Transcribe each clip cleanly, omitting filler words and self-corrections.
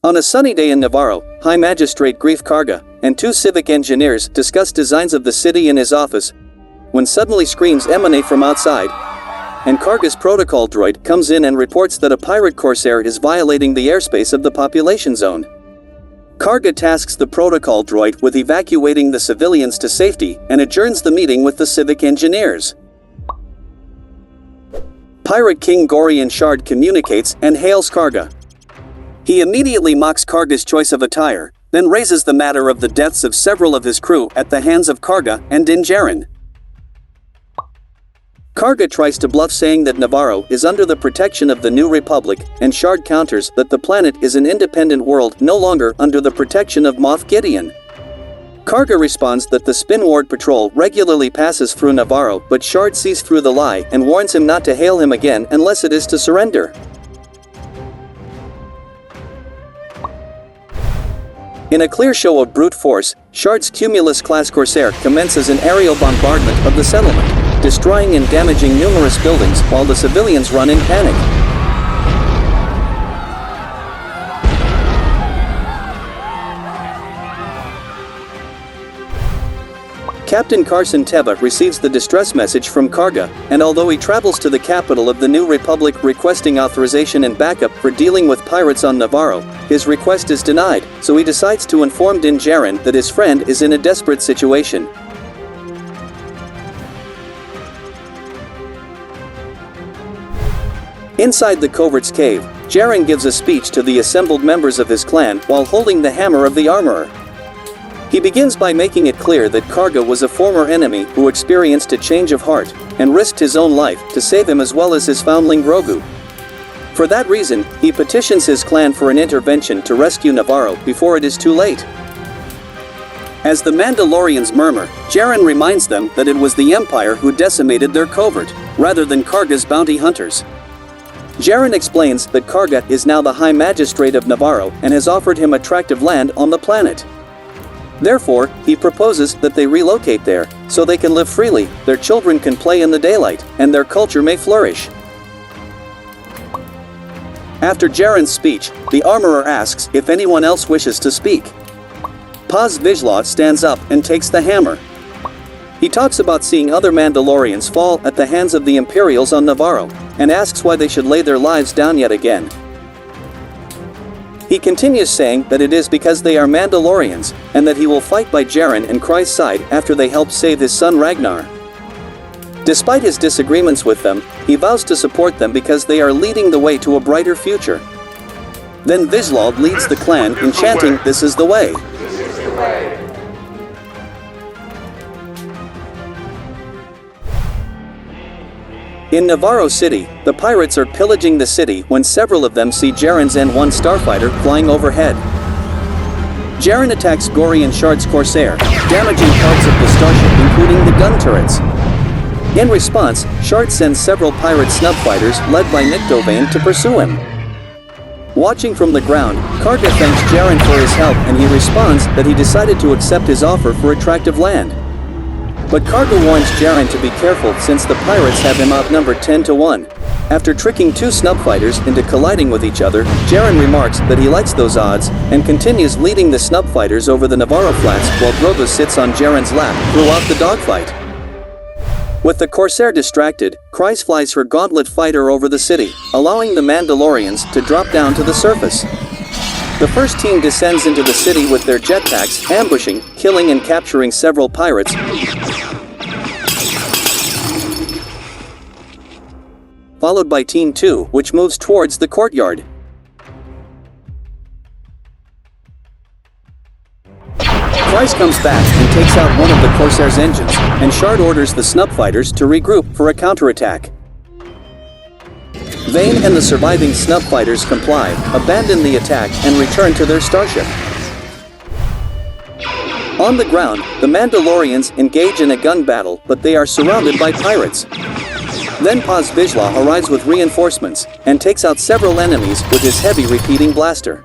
On a sunny day in Nevarro, High Magistrate Grief Karga and two civic engineers discuss designs of the city in his office, when suddenly screams emanate from outside, and Karga's protocol droid comes in and reports that a pirate corsair is violating the airspace of the population zone. Karga tasks the protocol droid with evacuating the civilians to safety and adjourns the meeting with the civic engineers. Pirate King Gorian Shard communicates and hails Karga. He immediately mocks Karga's choice of attire, then raises the matter of the deaths of several of his crew at the hands of Karga and Din Djarin. Karga tries to bluff, saying that Nevarro is under the protection of the New Republic, and Shard counters that the planet is an independent world no longer under the protection of Moff Gideon. Karga responds that the Spin Ward patrol regularly passes through Nevarro, but Shard sees through the lie and warns him not to hail him again unless it is to surrender. In a clear show of brute force, Shard's Cumulus-class corsair commences an aerial bombardment of the settlement, destroying and damaging numerous buildings while the civilians run in panic. Captain Carson Teva receives the distress message from Karga, and although he travels to the capital of the New Republic requesting authorization and backup for dealing with pirates on Nevarro, his request is denied, so he decides to inform Din Djarin that his friend is in a desperate situation. Inside the covert's cave, Djarin gives a speech to the assembled members of his clan while holding the hammer of the armorer. He begins by making it clear that Karga was a former enemy who experienced a change of heart and risked his own life to save him as well as his foundling Grogu. For that reason, he petitions his clan for an intervention to rescue Nevarro before it is too late. As the Mandalorians murmur, Djarin reminds them that it was the Empire who decimated their covert, rather than Karga's bounty hunters. Djarin explains that Karga is now the High Magistrate of Nevarro and has offered him attractive land on the planet. Therefore, he proposes that they relocate there, so they can live freely, their children can play in the daylight, and their culture may flourish. After Djarin's speech, the armorer asks if anyone else wishes to speak. Paz Vizsla stands up and takes the hammer. He talks about seeing other Mandalorians fall at the hands of the Imperials on Nevarro, and asks why they should lay their lives down yet again. He continues saying that it is because they are Mandalorians, and that he will fight by Djarin and Kryze's side after they help save his son Ragnar. Despite his disagreements with them, he vows to support them because they are leading the way to a brighter future. Then Vizsla leads the clan in chanting, "This is the way." In Nevarro City, the pirates are pillaging the city when several of them see Djarin's N1 starfighter flying overhead. Djarin attacks Gorian Shard's corsair, damaging parts of the starship including the gun turrets. In response, Shard sends several pirate snub fighters led by Vane to pursue him. Watching from the ground, Karga thanks Djarin for his help, and he responds that he decided to accept his offer for attractive land. But Karga warns Djarin to be careful since the pirates have him outnumbered 10-1. After tricking two snub fighters into colliding with each other, Djarin remarks that he likes those odds, and continues leading the snub fighters over the Nevarro flats while Grogu sits on Djarin's lap throughout the dogfight. With the corsair distracted, Kryze flies her gauntlet fighter over the city, allowing the Mandalorians to drop down to the surface. The first team descends into the city with their jetpacks, ambushing, killing and capturing several pirates, followed by Team 2, which moves towards the courtyard. Kryze comes back and takes out one of the Corsair's engines, and Shard orders the snub fighters to regroup for a counterattack. Vane and the surviving snub fighters comply, abandon the attack, and return to their starship. On the ground, the Mandalorians engage in a gun battle, but they are surrounded by pirates. Then Paz Vizsla arrives with reinforcements, and takes out several enemies with his heavy repeating blaster.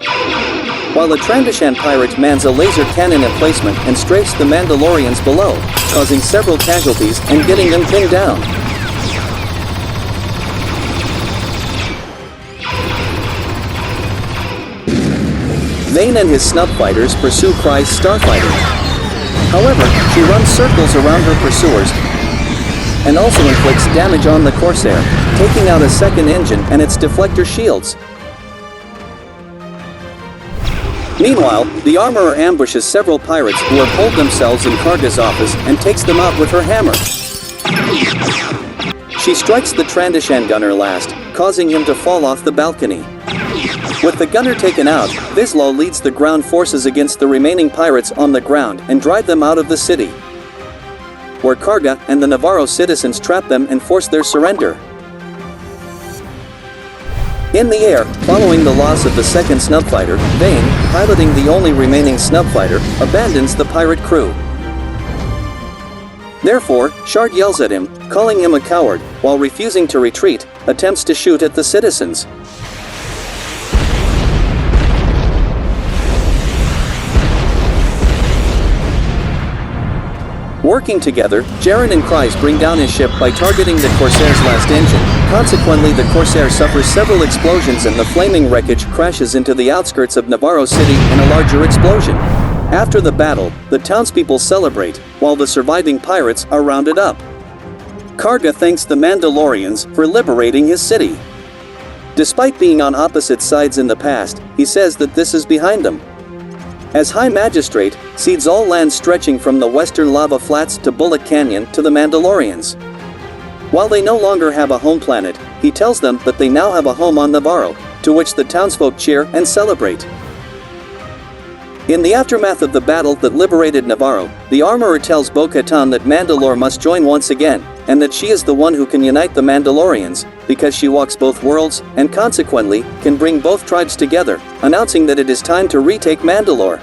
While a Trandoshan pirate mans a laser cannon emplacement and strafes the Mandalorians below, causing several casualties and getting them pinned down. Vane and his snub fighters pursue Kry's starfighter. However, she runs circles around her pursuers and also inflicts damage on the Corsair, taking out a second engine and its deflector shields. Meanwhile, the armorer ambushes several pirates who have holed themselves in Karga's office and takes them out with her hammer. She strikes the Trandoshan gunner last, causing him to fall off the balcony. With the gunner taken out, Vizsla leads the ground forces against the remaining pirates on the ground and drive them out of the city, where Karga and the Nevarro citizens trap them and force their surrender. In the air, following the loss of the second snub fighter, Vane, piloting the only remaining snub fighter, abandons the pirate crew. Therefore, Shard yells at him, calling him a coward, while refusing to retreat, attempts to shoot at the citizens. Working together, Djarin and Kryze bring down his ship by targeting the Corsair's last engine. Consequently, the Corsair suffers several explosions and the flaming wreckage crashes into the outskirts of Nevarro City in a larger explosion. After the battle, the townspeople celebrate, while the surviving pirates are rounded up. Karga thanks the Mandalorians for liberating his city. Despite being on opposite sides in the past, he says that this is behind them. As High Magistrate, cedes all land stretching from the western lava flats to Bullock Canyon to the Mandalorians. While they no longer have a home planet, he tells them that they now have a home on Nevarro, to which the townsfolk cheer and celebrate. In the aftermath of the battle that liberated Nevarro, the armorer tells Bo-Katan that Mandalore must join once again, and that she is the one who can unite the Mandalorians, because she walks both worlds, and consequently, can bring both tribes together, announcing that it is time to retake Mandalore.